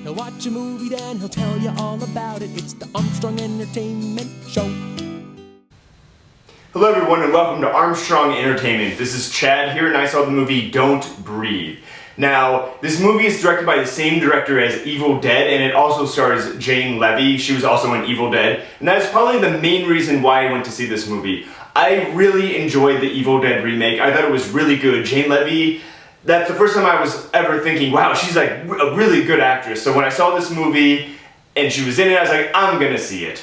He'll watch a movie, then he'll tell you all about it. It's the Armstrong Entertainment Show. Hello everyone and welcome to Armstrong Entertainment. This is Chad here and I saw the movie Don't Breathe. Now, this movie is directed by the same director as Evil Dead and it also stars Jane Levy. She was also in Evil Dead. And that is probably the main reason why I went to see this movie. I really enjoyed the Evil Dead remake. I thought it was really good. Jane Levy, that's the first time I was ever thinking, wow, she's like a really good actress. So when I saw this movie and she was in it, I was like, I'm gonna see it.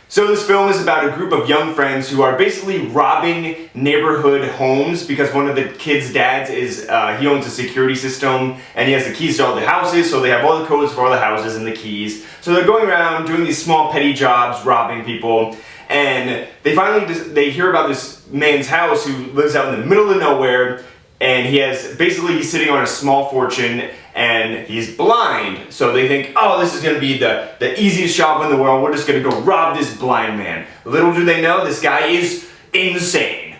So this film is about a group of young friends who are basically robbing neighborhood homes because one of the kids' dads is, he owns a security system and he has the keys to all the houses, so they have all the codes for all the houses and the keys. So they're going around doing these small petty jobs, robbing people, and they hear about this man's house who lives out in the middle of nowhere, and he's sitting on a small fortune and he's blind. So they think, oh, this is gonna be the easiest job in the world. We're just gonna go rob this blind man. Little do they know, this guy is insane.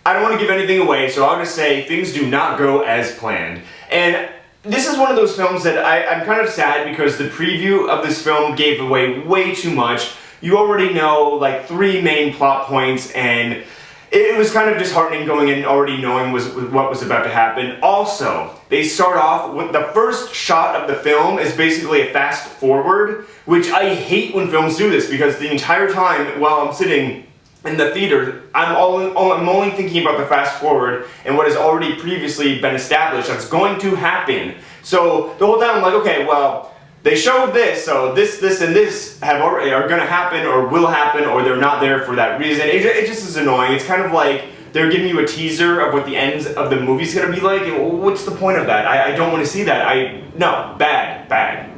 I don't wanna give anything away, so I'll just say things do not go as planned. And this is one of those films that I'm kind of sad because the preview of this film gave away way too much. You already know like 3 main plot points and it was kind of disheartening going in already knowing what was about to happen. Also, they start off with the first shot of the film is basically a fast forward, which I hate when films do this because the entire time while I'm sitting in the theater, I'm only thinking about the fast forward and what has already previously been established that's going to happen. So the whole time I'm like, okay, well, they showed this, so this, and this are going to happen, or will happen, or they're not there for that reason. It just is annoying. It's kind of like they're giving you a teaser of what the end of the movie's going to be like, and what's the point of that? I don't want to see that. No, bad.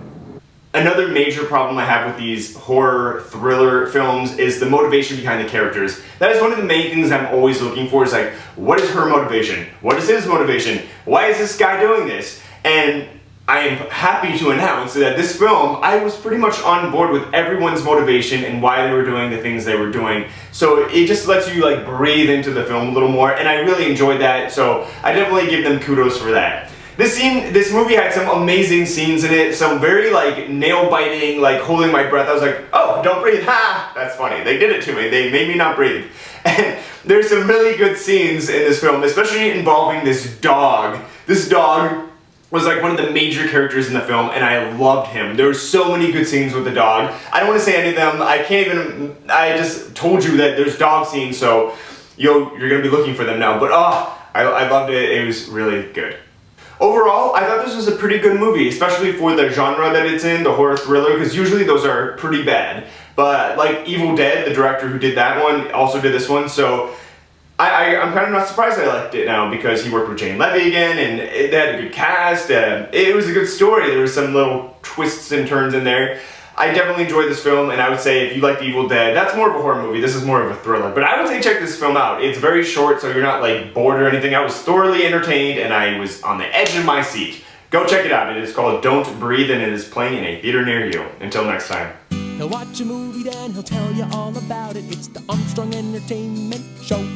Another major problem I have with these horror thriller films is the motivation behind the characters. That is one of the main things I'm always looking for, is like, what is her motivation? What is his motivation? Why is this guy doing this? And I am happy to announce that this film, I was pretty much on board with everyone's motivation and why they were doing the things they were doing. So it just lets you like breathe into the film a little more, and I really enjoyed that, so I definitely give them kudos for that. This movie had some amazing scenes in it, some very like nail-biting, like holding my breath. I was like, oh, don't breathe, ha! That's funny. They did it to me. They made me not breathe. And there's some really good scenes in this film, especially involving this dog. This dog was like one of the major characters in the film, and I loved him. There were so many good scenes with the dog. I don't want to say any of them. I just told you that there's dog scenes, so you're gonna be looking for them now. But I loved it. It was really good. Overall, I thought this was a pretty good movie, especially for the genre that it's in, the horror thriller, because usually those are pretty bad. But like Evil Dead, the director who did that one also did this one, so I'm kind of not surprised I liked it now because he worked with Jane Levy again and they had a good cast. It was a good story. There were some little twists and turns in there. I definitely enjoyed this film, and I would say if you like Evil Dead, that's more of a horror movie. This is more of a thriller. But I would say check this film out. It's very short, so you're not like bored or anything. I was thoroughly entertained and I was on the edge of my seat. Go check it out. It is called Don't Breathe and it is playing in a theater near you. Until next time. He'll watch a movie, then he'll tell you all about it. It's the Armstrong Entertainment Show.